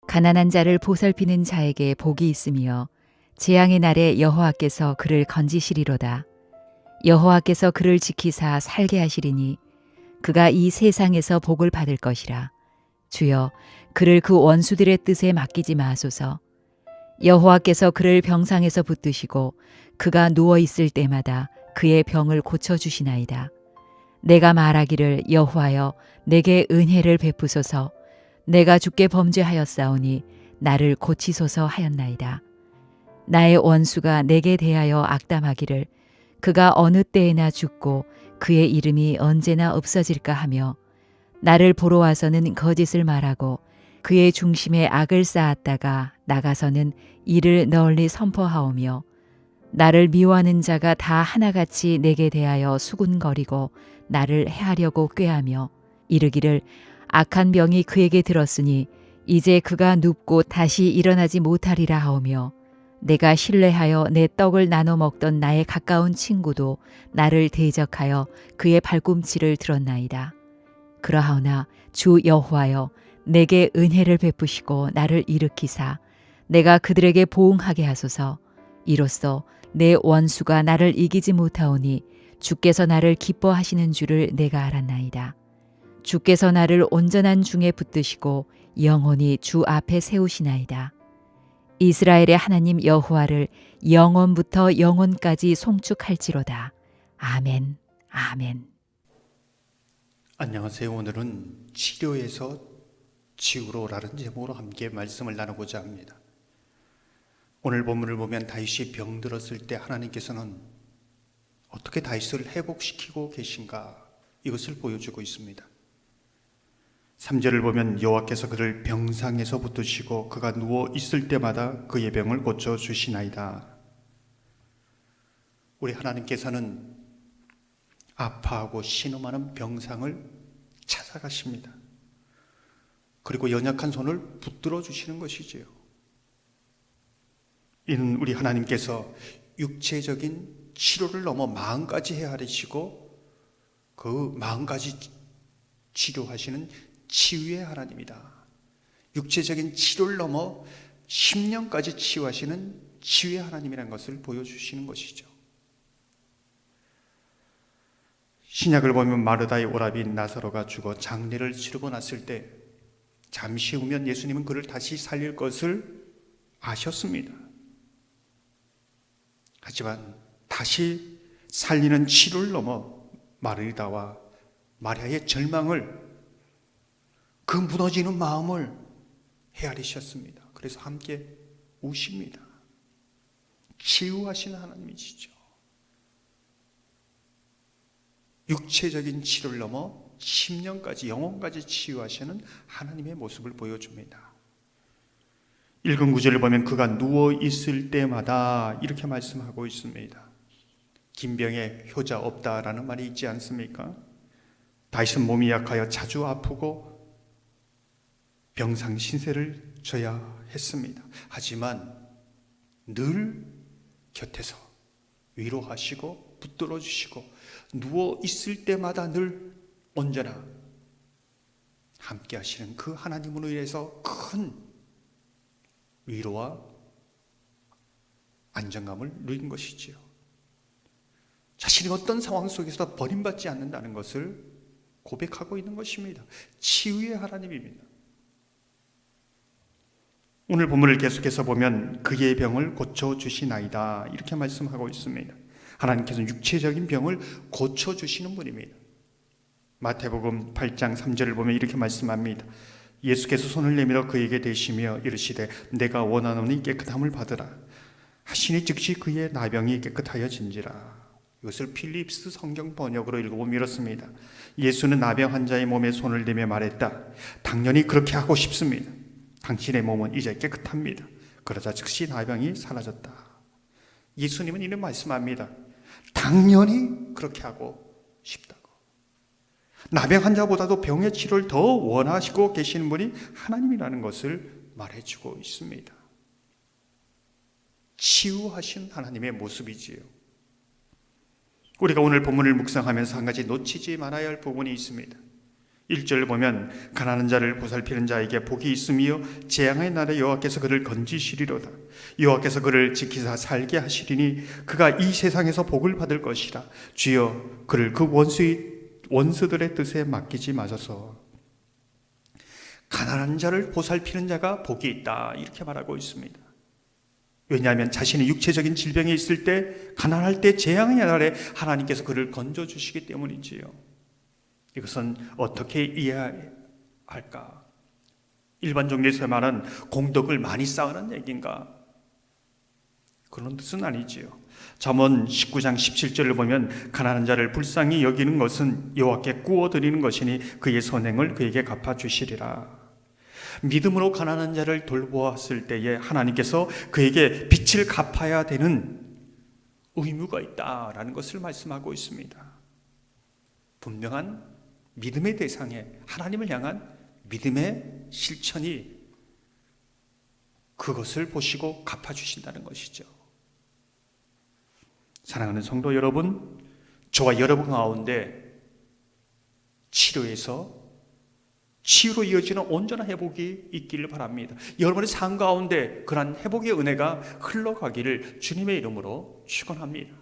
가난한 자를 보살피는 자에게 복이 있으며 재앙의 날에 여호와께서 그를 건지시리로다. 여호와께서 그를 지키사 살게 하시리니 그가 이 세상에서 복을 받을 것이라. 주여, 그를 그 원수들의 뜻에 맡기지 마소서. 여호와께서 그를 병상에서 붙드시고 그가 누워 있을 때마다 그의 병을 고쳐 주시나이다. 내가 말하기를 여호와여 내게 은혜를 베푸소서. 내가 주께 범죄하였사오니 나를 고치소서 하였나이다. 나의 원수가 내게 대하여 악담하기를 그가 어느 때에나 죽고 그의 이름이 언제나 없어질까 하며 나를 보러 와서는 거짓을 말하고 그의 중심에 악을 쌓았다가 나가서는 이를 널리 선포하오며 나를 미워하는 자가 다 하나같이 내게 대하여 수군거리고 나를 해하려고 꾀하며 이르기를 악한 병이 그에게 들었으니 이제 그가 눕고 다시 일어나지 못하리라 하오며 내가 신뢰하여 내 떡을 나눠 먹던 나의 가까운 친구도 나를 대적하여 그의 발꿈치를 들었나이다. 그러하오나 주 여호와여 내게 은혜를 베푸시고 나를 일으키사 내가 그들에게 보응하게 하소서. 이로써 내 원수가 나를 이기지 못하오니 주께서 나를 기뻐하시는 줄을 내가 알았나이다. 주께서 나를 온전한 중에 붙드시고 영원히 주 앞에 세우시나이다. 이스라엘의 하나님 여호와를 영원부터 영원까지 송축할지로다. 아멘. 아멘. 안녕하세요. 오늘은 치료에서 치유로라는 제목으로 함께 말씀을 나누고자 합니다. 오늘 본문을 보면 다윗이 병들었을 때 하나님께서는 어떻게 다윗을 회복시키고 계신가 이것을 보여주고 있습니다. 3절을 보면 여호와께서 그를 병상에서 붙드시고 그가 누워 있을 때마다 그의 병을 고쳐 주시나이다. 우리 하나님께서는 아파하고 신음하는 병상을 찾아가십니다. 그리고 연약한 손을 붙들어 주시는 것이지요. 이는 우리 하나님께서 육체적인 치료를 넘어 마음까지 헤아리시고 그 마음까지 치료하시는 치유의 하나님이다. 육체적인 치료를 넘어 심령까지 치유하시는 치유의 하나님이라는 것을 보여주시는 것이죠. 신약을 보면 마르다의 오라비인 나사로가 죽어 장례를 치르고 났을 때 잠시 후면 예수님은 그를 다시 살릴 것을 아셨습니다. 하지만 다시 살리는 치료를 넘어 마르다와 마리아의 절망을 그 무너지는 마음을 헤아리셨습니다. 그래서 함께 우십니다. 치유하시는 하나님이시죠. 육체적인 치료를 넘어 심령까지 영혼까지 치유하시는 하나님의 모습을 보여줍니다. 읽은 구절을 보면 그가 누워 있을 때마다 이렇게 말씀하고 있습니다. 김병에 효자 없다라는 말이 있지 않습니까? 다윗은 몸이 약하여 자주 아프고 병상 신세를 져야 했습니다. 하지만 늘 곁에서 위로하시고 붙들어 주시고 누워 있을 때마다 늘 언제나 함께 하시는 그 하나님으로 인해서 큰 위로와 안정감을 누린 것이지요. 자신이 어떤 상황 속에서 버림받지 않는다는 것을 고백하고 있는 것입니다. 치유의 하나님입니다. 오늘 본문을 계속해서 보면 그의 병을 고쳐주시나이다 이렇게 말씀하고 있습니다. 하나님께서는 육체적인 병을 고쳐주시는 분입니다. 마태복음 8장 3절을 보면 이렇게 말씀합니다. 예수께서 손을 내밀어 그에게 대시며 이르시되 내가 원하노니 깨끗함을 받으라 하시니 즉시 그의 나병이 깨끗하여진지라. 이것을 필립스 성경 번역으로 읽어보면 이렇습니다. 예수는 나병 환자의 몸에 손을 대며 말했다. 당연히 그렇게 하고 싶습니다. 당신의 몸은 이제 깨끗합니다. 그러자 즉시 나병이 사라졌다. 예수님은 이런 말씀합니다. 당연히 그렇게 하고 싶다고. 나병 환자보다도 병의 치료를 더 원하시고 계시는 분이 하나님이라는 것을 말해주고 있습니다. 치유하신 하나님의 모습이지요. 우리가 오늘 본문을 묵상하면서 한 가지 놓치지 말아야 할 부분이 있습니다. 1절 보면 가난한 자를 보살피는 자에게 복이 있으며 재앙의 날에 여호와께서 그를 건지시리로다. 여호와께서 그를 지키사 살게 하시리니 그가 이 세상에서 복을 받을 것이라. 주여 그를 그 원수들의 뜻에 맡기지 마소서. 가난한 자를 보살피는 자가 복이 있다 이렇게 말하고 있습니다. 왜냐하면 자신이 육체적인 질병에 있을 때, 가난할 때, 재앙의 날에 하나님께서 그를 건져주시기 때문이지요. 이것은 어떻게 이해할까? 일반 종교에서 말하는 공덕을 많이 쌓으는 얘기인가? 그런 뜻은 아니지요. 잠언 19장 17절을 보면 가난한 자를 불쌍히 여기는 것은 여호와께 구워드리는 것이니 그의 선행을 그에게 갚아주시리라. 믿음으로 가난한 자를 돌보았을 때에 하나님께서 그에게 빚을 갚아야 되는 의무가 있다라는 것을 말씀하고 있습니다. 분명한 믿음의 대상에 하나님을 향한 믿음의 실천이 그것을 보시고 갚아주신다는 것이죠. 사랑하는 성도 여러분, 저와 여러분 가운데 치유로 이어지는 온전한 회복이 있기를 바랍니다. 여러분의 삶 가운데 그러한 회복의 은혜가 흘러가기를 주님의 이름으로 축원합니다.